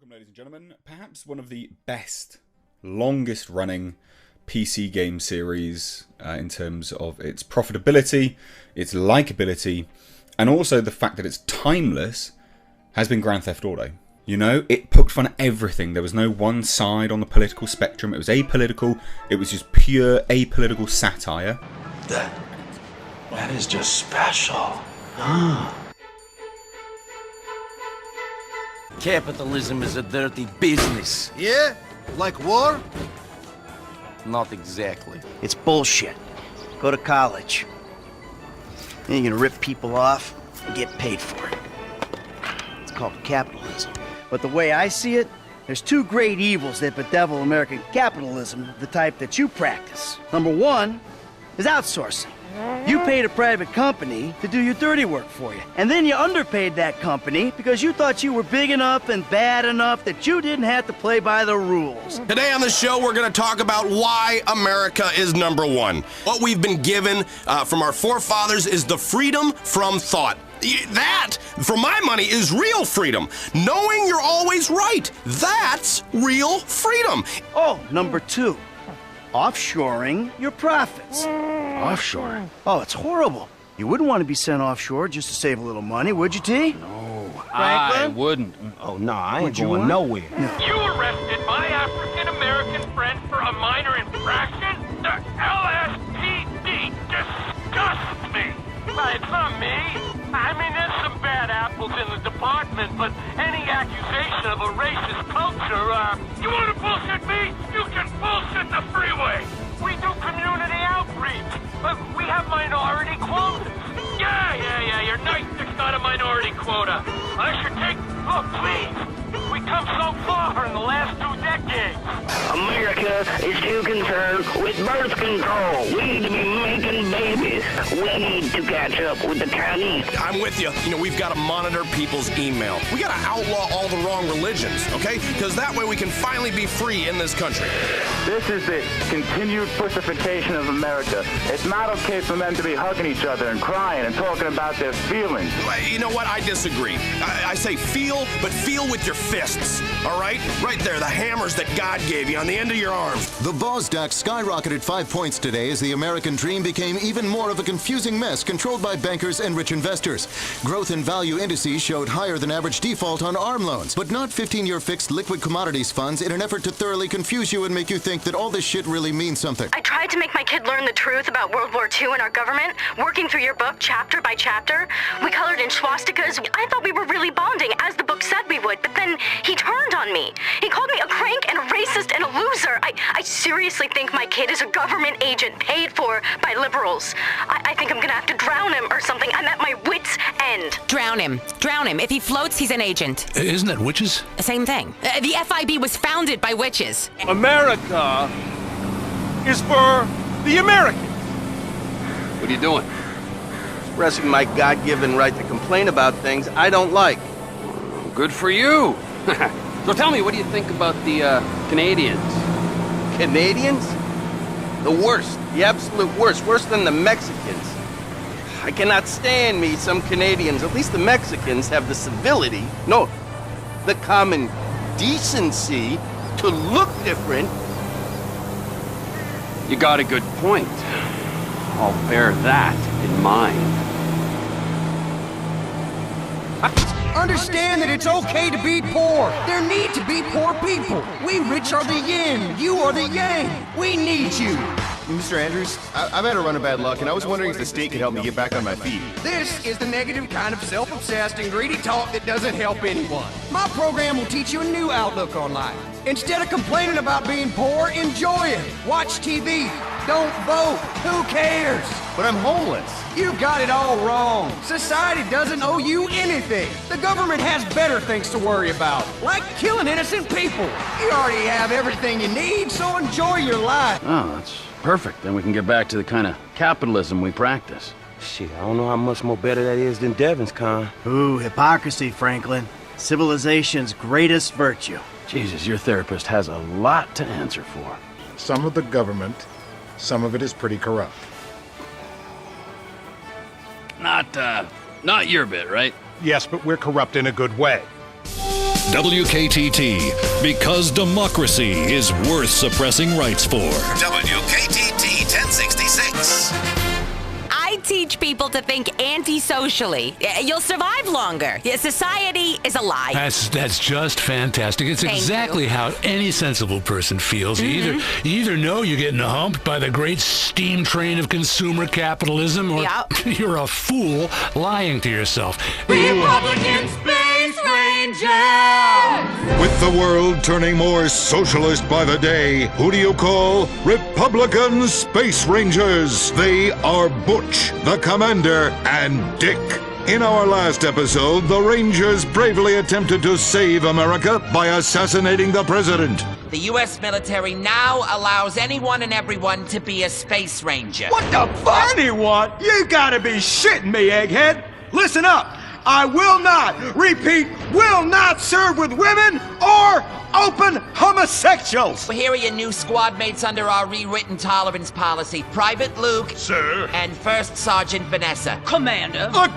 Welcome, ladies and gentlemen. Perhaps one of the best, longest running PC game series in terms of its profitability, its likability, and also the fact that it's timeless has been Grand Theft Auto. You know, it poked fun at everything. There was no one side on the political spectrum. It was apolitical. It was just pure apolitical satire. That is just special. Capitalism is a dirty business. Yeah? Like war? Not exactly. It's bullshit. Go to college. Then you're gonna rip people off and get paid for it. It's called capitalism. But the way I see it, there's two great evils that bedevil American capitalism, the type that you practice. Number one is outsourcing. You paid a private company to do your dirty work for you. And then you underpaid that company because you thought you were big enough and bad enough that you didn't have to play by the rules. Today on the show, we're going to talk about why America is number one. What we've been given from our forefathers is the freedom from thought. That, for my money, is real freedom. Knowing you're always right. That's real freedom. Oh, number two, offshoring your profits. Offshore? Oh, it's horrible. You wouldn't want to be sent offshore just to save a little money, would you, T? No, I Franklin? wouldn't. Oh, no, I ain't Would you going want? nowhere. You arrested my African-American friend for a minor infraction? The LSPD disgusts me! It's not me. I mean, there's some bad apples in the department, but any accusation of a racist culture, you want to bullshit me? You can bullshit the freeway! We do community outreach, but we have minority quotas. Yeah, your night dick's not a minority quota. I should take, look, please. We come so far in the last 2 decades. America is too concerned with birth control. We need to be making babies. We need to catch up with the Chinese. I'm with you. You know, we've got to monitor people's email. We got to outlaw all the wrong religions, okay? Because that way we can finally be free in this country. This is the continued pussification of America. It's not okay for men to be hugging each other and crying and talking about their feelings. You know what? I disagree. I say feel, but feel with your fists, all right? Right there, the hammers that God gave you on the end of your arms. The Bosdack skyrocketed 5 points today as the American dream became even more of a confusing mess controlled by bankers and rich investors. Growth and value indices showed higher than average default on ARM loans, but not 15-year fixed liquid commodities funds in an effort to thoroughly confuse you and make you think that all this shit really means something. I tried to make my kid learn the truth about World War II and our government, working through your book chapter by chapter. We colored in swastikas. I thought we were really bonding, as the book said we would, but then he turned on me. He called me a crank and a racist and a loser. I seriously think my kid is a government agent paid for by liberals. I think I'm gonna have to drown him or something. I'm at my wit's end. Drown him. Drown him. If he floats, he's an agent. Isn't that witches? Same thing. The FIB was founded by witches. America is for the Americans. What are you doing? Expressing my God-given right to complain about things I don't like. Good for you. So tell me, what do you think about the Canadians? Canadians? The worst. The absolute worst. Worse than the Mexicans. I cannot stand me some Canadians. At least the Mexicans have the civility, no, the common decency to look different. You got a good point. I'll bear that in mind. Understand that it's okay to be poor. There need to be poor people. We rich are the yin, you are the yang. We need you. Mr. Andrews, I've had a run of bad luck, and I was wondering if the state could help me get back on my feet. This is the negative kind of self-obsessed and greedy talk that doesn't help anyone. My program will teach you a new outlook on life. Instead of complaining about being poor, enjoy it. Watch TV. Don't vote. Who cares? But I'm homeless. You got it all wrong. Society doesn't owe you anything. The government has better things to worry about, like killing innocent people. You already have everything you need, so enjoy your life. Oh, that's perfect. Then we can get back to the kind of capitalism we practice. Shit, I don't know how much more better that is than Devin's con. Ooh, hypocrisy, Franklin. Civilization's greatest virtue. Jesus, your therapist has a lot to answer for. Some of the government, some of it is pretty corrupt. Not your bit, right? Yes, but we're corrupt in a good way. WKTT, because democracy is worth suppressing rights for. WKTT 1066. I teach people to think anti-socially. You'll survive longer. Society is a lie. That's just fantastic. It's Thank exactly you. how any sensible person feels. You either know you're getting humped by the great steam train of consumer capitalism, or you're a fool lying to yourself. Republican Space Rangers! With the world turning more socialist by the day, who do you call Republican Space Rangers? They are Butch, the Commander, and Dick. In our last episode, the Rangers bravely attempted to save America by assassinating the president. The U.S. military now allows anyone and everyone to be a space ranger. What the fuck? Anyone? You gotta be shitting me, egghead! Listen up! I will not, repeat, will not serve with women or open homosexuals! Well, here are your new squad mates under our rewritten tolerance policy. Private Luke. Sir. And First Sergeant Vanessa. Commander. A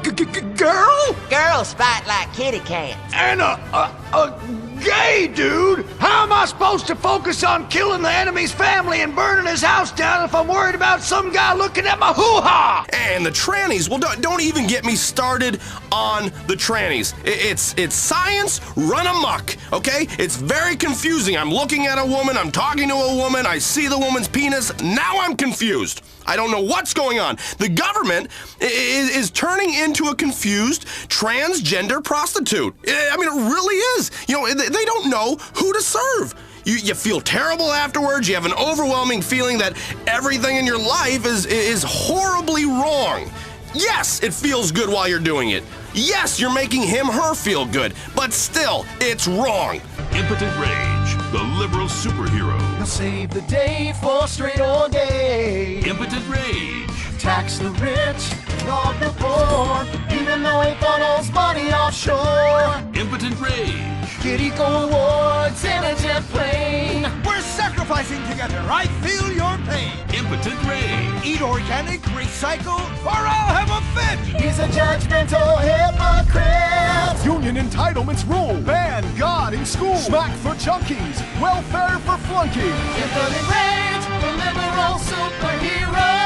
girl? Girls fight like kitty cats. And a gay dude? How am I supposed to focus on killing the enemy's family and burning his house down if I'm worried about some guy looking at my hoo-ha? And the trannies, well, don't even get me started on the trannies. It's science run amok, okay? It's very confusing. I'm looking at a woman, I'm talking to a woman, I see the woman's penis, now I'm confused. I don't know what's going on. The government is turning into a confused transgender prostitute. I mean, it really is. You know, they don't know who to serve. You feel terrible afterwards. You have an overwhelming feeling that everything in your life is horribly wrong. Yes, it feels good while you're doing it. Yes, you're making him, her feel good. But still, it's wrong. Impotent Rage, the liberal superhero. He'll save the day for straight or gay. Impotent Rage. Tax the rich, rob the poor, even though he funnels money offshore. Impotent Rage. Get eco awards in a jet plane. We're sacrificing together. I feel your pain. Impotent Rage. Eat organic, recycle, or I'll have a fit. He's a judgmental hypocrite. Union entitlements rule. Ban God in school. Smack for junkies. Welfare for flunkies. Impotent Rage, the liberal superhero.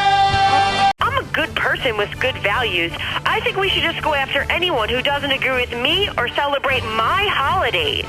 I'm a good person with good values. I think we should just go after anyone who doesn't agree with me or celebrate my holidays.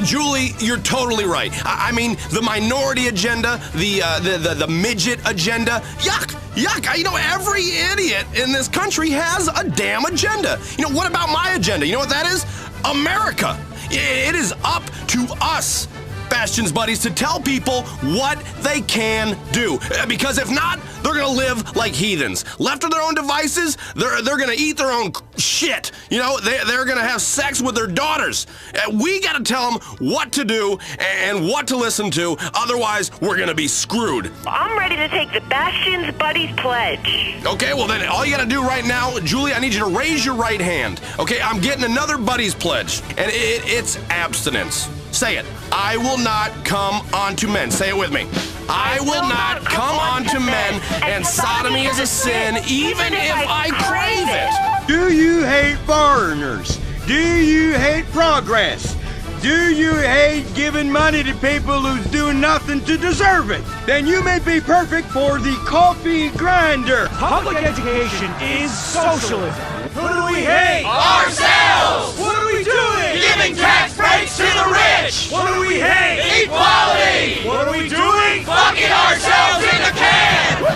Julie, you're totally right. I mean, the minority agenda, the midget agenda, yuck. You know, every idiot in this country has a damn agenda. You know, what about my agenda? You know what that is? America. It is up to us, Bastion's buddies, to tell people what they can do. Because if not, they're gonna live like heathens. Left to their own devices, they're gonna eat their own shit. You know, they're gonna have sex with their daughters. We gotta tell them what to do and what to listen to, otherwise we're gonna be screwed. I'm ready to take the Bastion's Buddies pledge. Okay, well then all you gotta do right now, Julie, I need you to raise your right hand. Okay, I'm getting another Buddies pledge, and it's abstinence. Say it. I will not come onto men. Say it with me. I will not come onto men, and sodomy is a sin, even if I crave it. Do you hate foreigners? Do you hate progress? Do you hate giving money to people who's doing nothing to deserve it? Then you may be perfect for the coffee grinder. Public education is socialism. Who do we hate? Ourselves! What are we doing? Giving tax breaks to the rich! What do we hate? Equality! What are we doing? Fucking ourselves in the can! In the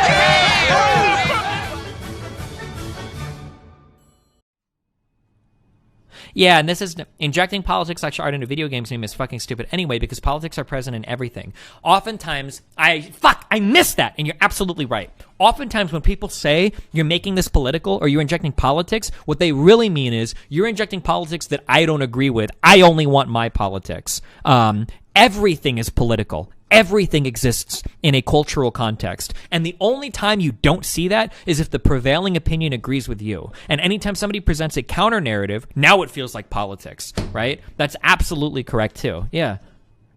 can! Yeah, and this is injecting politics like art into video games game is fucking stupid anyway, because politics are present in everything. Oftentimes, I missed that, and you're absolutely right. Oftentimes when people say you're making this political or you're injecting politics, what they really mean is you're injecting politics that I don't agree with. I only want my politics. Everything is political. Everything exists in a cultural context. And the only time you don't see that is if the prevailing opinion agrees with you. And anytime somebody presents a counter narrative, now it feels like politics, right? That's absolutely correct too. Yeah.